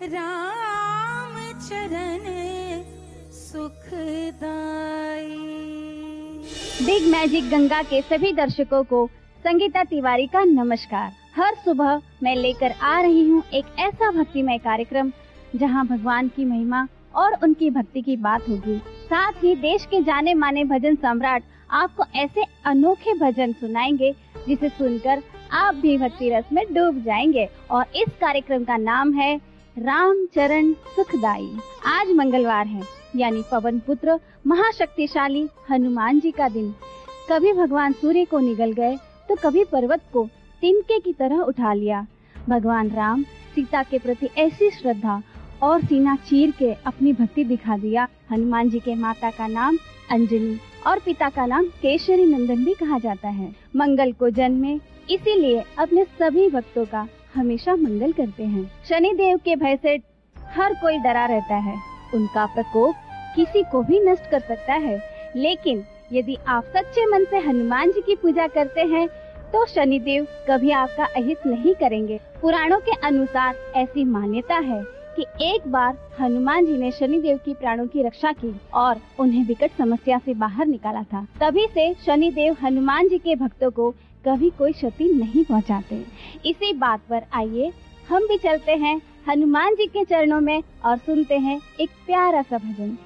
राम चरण सुखदाई। Big magic Ganga के सभी दर्शकों को संगीता तिवारी का नमस्कार। हर सुबह मैं लेकर आ रही हूँ एक ऐसा भक्तिमय कार्यक्रम जहाँ भगवान की महिमा और उनकी भक्ति की बात होगी। साथ ही देश के जाने माने भजन सम्राट आपको ऐसे अनोखे भजन सुनाएंगे जिसे सुनकर आप भी भक्ति रस में डूब जाएंगे। और इस कार्यक्रम का नाम है राम चरण सुखदाई। आज मंगलवार है, यानी पवन पुत्र महाशक्तिशाली हनुमान जी का दिन। कभी भगवान सूर्य को निगल गए तो कभी पर्वत को तिनके की तरह उठा लिया। भगवान राम सीता के प्रति ऐसी श्रद्धा और सीना चीर के अपनी भक्ति दिखा दिया। हनुमान जी के माता का नाम अंजलि और पिता का नाम केशरी नंदन भी कहा जाता है। मंगल को जन्मे, इसीलिए अपने सभी भक्तों का हमेशा मंगल करते हैं। शनि देव के भय से हर कोई डरा रहता है। उनका प्रकोप किसी को भी नष्ट कर सकता है, लेकिन यदि आप सच्चे मन से हनुमान जी की पूजा करते हैं तो शनिदेव कभी आपका अहित नहीं करेंगे। पुराणों के अनुसार ऐसी मान्यता है कि एक बार हनुमान जी ने शनिदेव की प्राणों की रक्षा की और उन्हें विकट समस्या से बाहर निकाला था। तभी से शनिदेव हनुमान जी के भक्तों को कभी कोई क्षति नहीं पहुंचाते। इसी बात पर आइए हम भी चलते हैं हनुमान जी के चरणों में और सुनते हैं एक प्यारा सा भजन।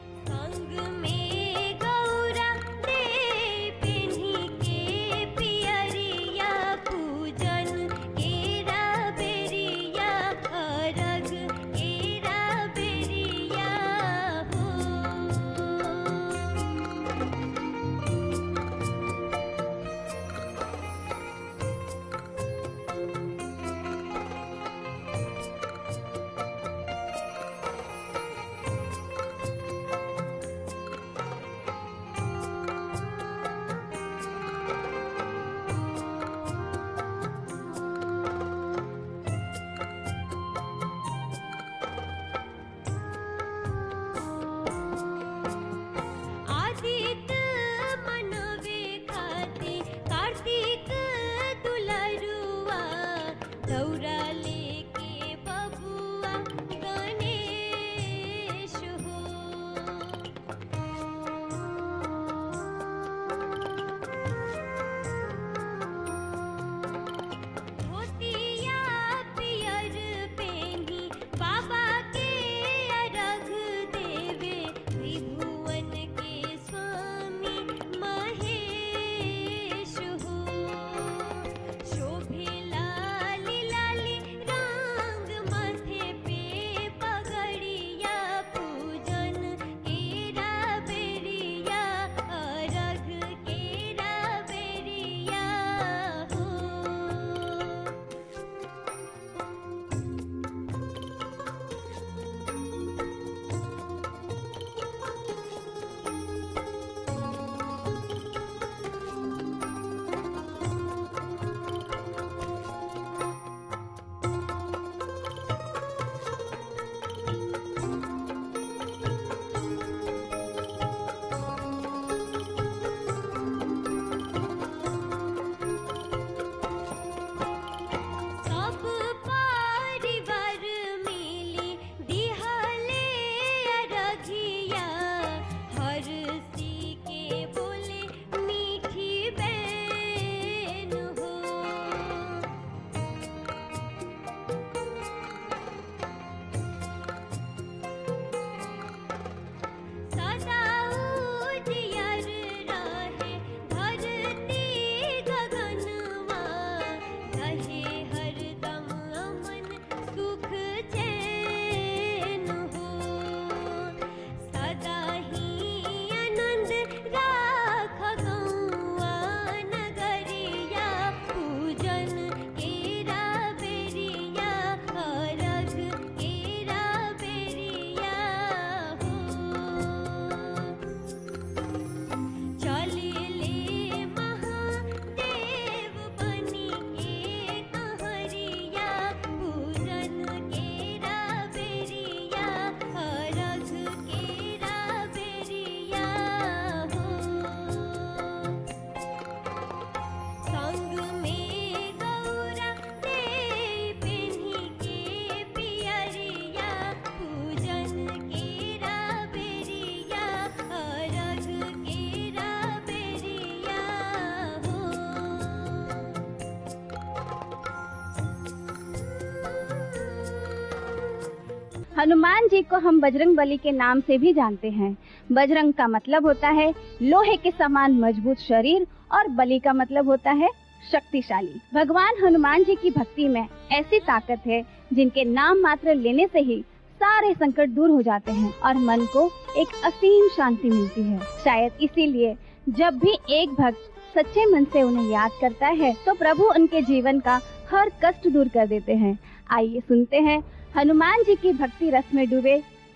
हनुमान जी को हम बजरंग बली के नाम से भी जानते हैं। बजरंग का मतलब होता है लोहे के समान मजबूत शरीर और बली का मतलब होता है शक्तिशाली। भगवान हनुमान जी की भक्ति में ऐसी ताकत है जिनके नाम मात्र लेने से ही सारे संकट दूर हो जाते हैं और मन को एक असीम शांति मिलती है। शायद इसीलिए जब भी एक भक्त सच्चे मन से उन्हें याद करता है तो प्रभु उनके जीवन का हर कष्ट दूर कर देते हैं। आइए सुनते हैं हनुमान जी की भक्ति रस में डूबे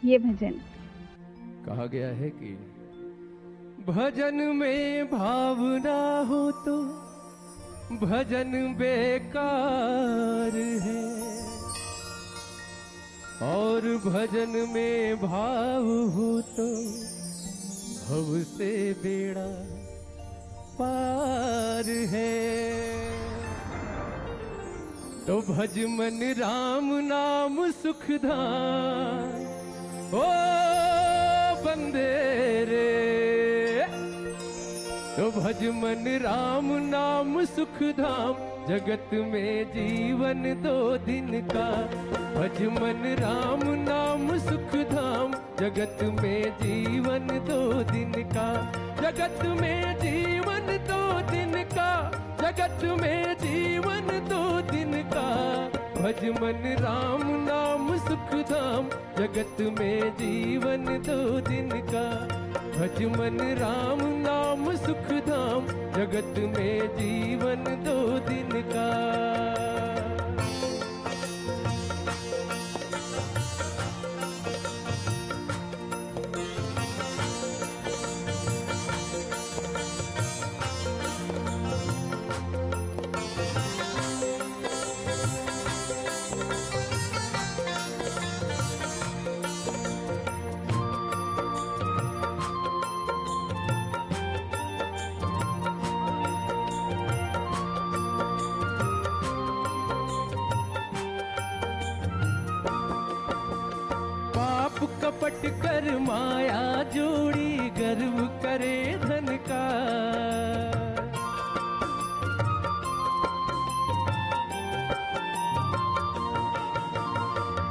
ये भजन। कहा गया है कि भजन में भावना हो तो भजन बेकार है, और भजन में भाव हो तो भव से बेड़ा पार है। तो भज मन राम नाम सुखधाम, ओ बंदे रे। तो भज मन राम नाम सुखधाम, जगत में जीवन 2 दिन का। भज मन राम नाम सुखधाम, जगत में जीवन 2 दिन का। जगत में जीवन 2 दिन का, जगत में जीवन 2 दिन का। भज मन राम नाम सुखधाम, जगत में जीवन 2 दिन का। भज मन राम नाम सुखधाम, जगत में जीवन 2 दिन का। कपट कर माया जोड़ी, गर्व करे धन का।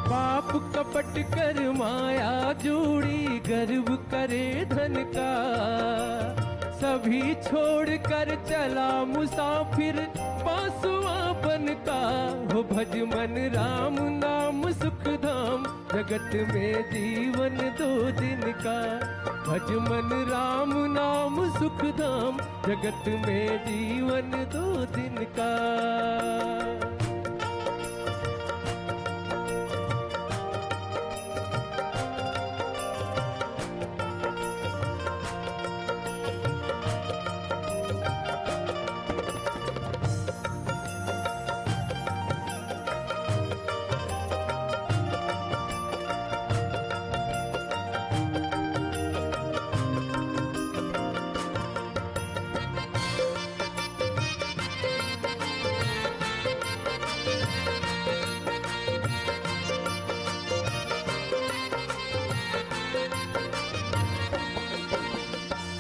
पाप कपट कर माया जोड़ी, गर्व करे धन का। सभी छोड़ कर चला मुसाफिर पासुआ बन का। हो भज मन राम नाम सुखधाम, जगत में जीवन 2 दिन का। भज मन राम नाम सुखधाम, जगत में जीवन 2 दिन का।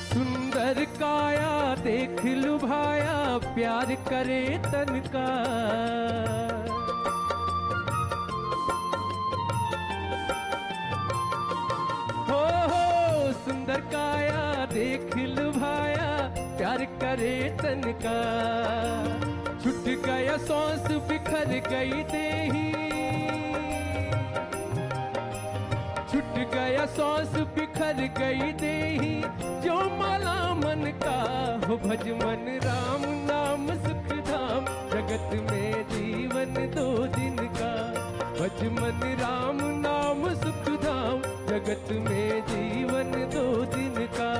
सुंदर काया देख लुभाया, प्यार करे तन का। हो सुंदर काया देख लुभाया, प्यार करे तन का। छुट गया सांस बिखर गई देही, छुट गया सांस बिखर गई देही, जो माला मन का। हो भज मन राम नाम सुखधाम, जगत में जीवन 2 दिन का। भज मन राम नाम सुखधाम, जगत में जीवन 2 दिन का।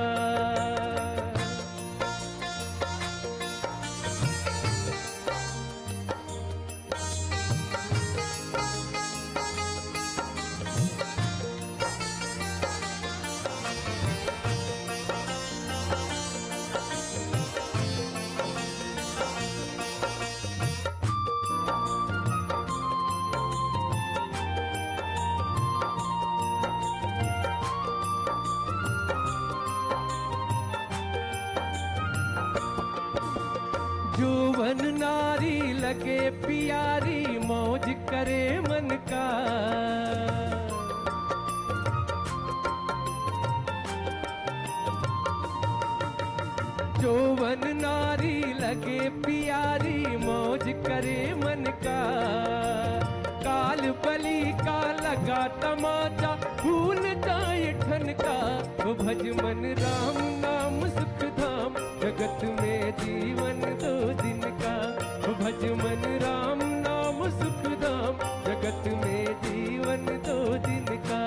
जोवन नारी लगे प्यारी, मौज करे मन का। पावन नारी लगे प्यारी मौज करे मन का। काल बलि का लगा तमाचा भूल जाए ठन का। भज मन राम नाम सुख धाम जगत में जीवन दो दिन का। भज मन राम नाम सुख धाम जगत में जीवन दो दिन का।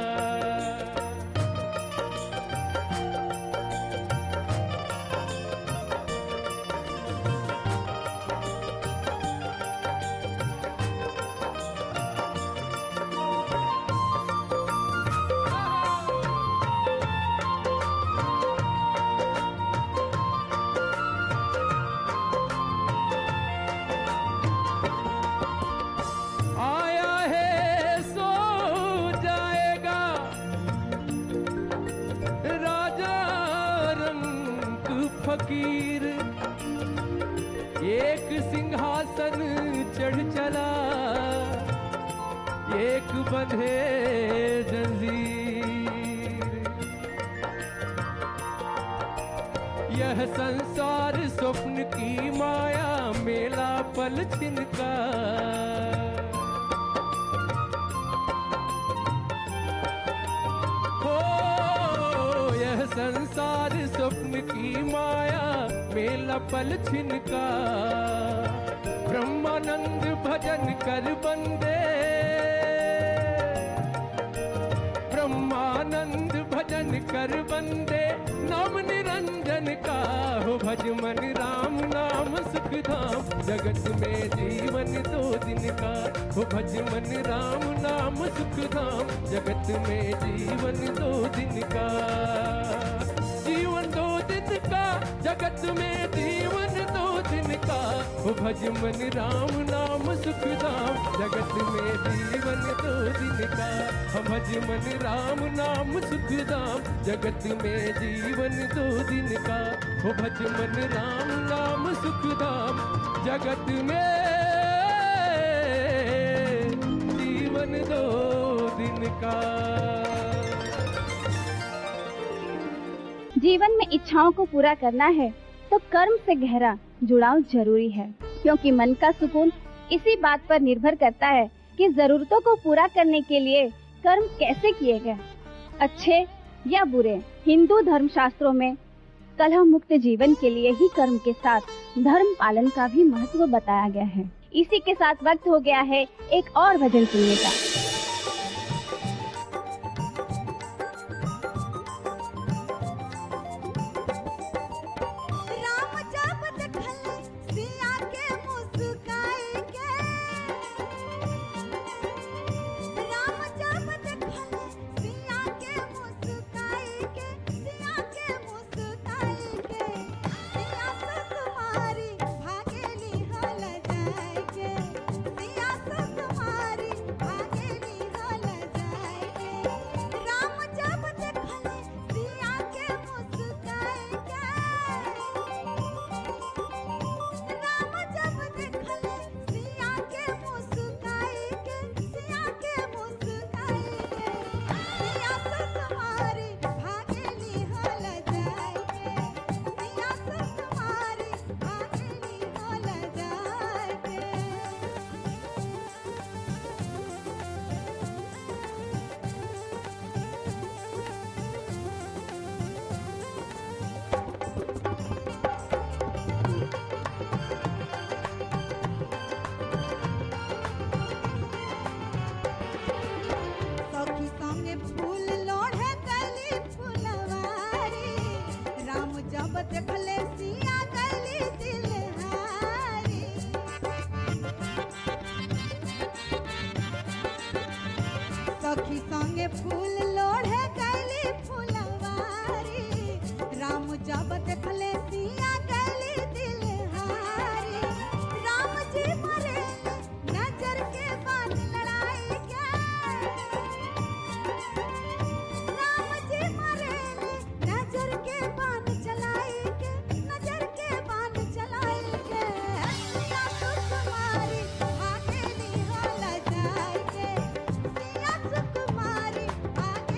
फकीर एक सिंहासन चढ़ चला, एक बंधे जंजीर। यह संसार स्वप्न की माया मेला पल छिनका। संसार स्वप्न की माया मेला पल छिनका। ब्रह्मानंद भजन कर बंदे, ब्रह्मानंद भजन कर बंदे नाम निरंजन का। हो भज मन राम नाम सुख धाम जगत में जीवन दो दिन का। हो भज मन राम नाम सुख धाम जगत में जीवन दो दिन का। जीवन दो दिन का जगत में जीवन दो दिन का। हो भज मन राम नाम सुख धाम जगत में जीवन दो दिन का। हम भज मन राम नाम सुख धाम जगत में जीवन दो दिन का। हो भज मन राम नाम सुख धाम जगत में जीवन दो दिन का। जीवन में इच्छाओं को पूरा करना है तो कर्म से गहरा जुड़ाव जरूरी है, क्योंकि मन का सुकून इसी बात पर निर्भर करता है कि जरूरतों को पूरा करने के लिए कर्म कैसे किए गए, अच्छे या बुरे। हिंदू धर्म शास्त्रों में कलह मुक्त जीवन के लिए ही कर्म के साथ धर्म पालन का भी महत्व बताया गया है। इसी के साथ वक्त हो गया है एक और भजन सुनने का। सखी संगे फूल लोढ़े गली फुलवारी। राम जब देखले सिया गली दिलहारी। राम जी मरे नजर के बान लड़ाई के। राम जी मरे नजर के बान चलाई के। नजर के बान चलाई के। सिया सुकुमारी भागेली हल जाए के। सिया सुकुमारी भागेली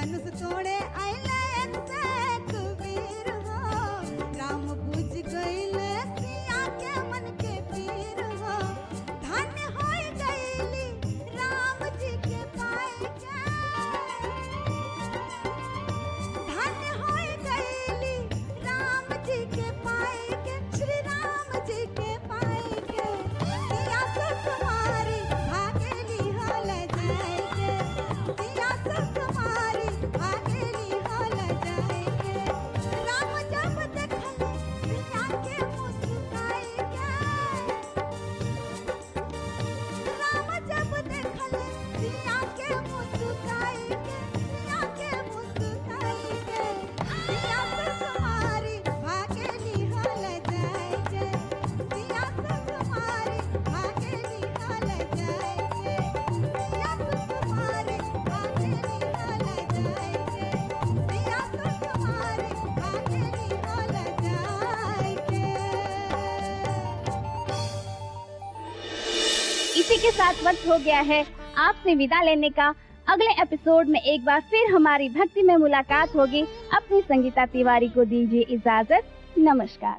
धनुष तोड़े आइले से कबीर हो राम बुझ गइले सिया के मन के पीर हो धन्य होई गइली राम जी के पाई के धन्य होई गइली राम जी के पाई के श्री राम जी के पाई के सिया सुकुमारी भागेली हल जाए के सिया सुकुमारी भागेली हल जाए के राम जब देखले सिया के मुस्काई के राम जब देखले सिया के मुस्काई के सिया के मुस्काई के सिया सुकुमारी भागेली हल जाए के सिया सुकुमारी भागेली हल जाए के सिया सुकुमारी भागेली हल जाए के सिया सुकुमारी भागेली हल जाए के। इसी के साथ वक्त हो गया है आपसे विदा लेने का। अगले एपिसोड में एक बार फिर हमारी भक्ति में मुलाकात होगी। अपनी संगीता तिवारी को दीजिए इजाजत। नमस्कार।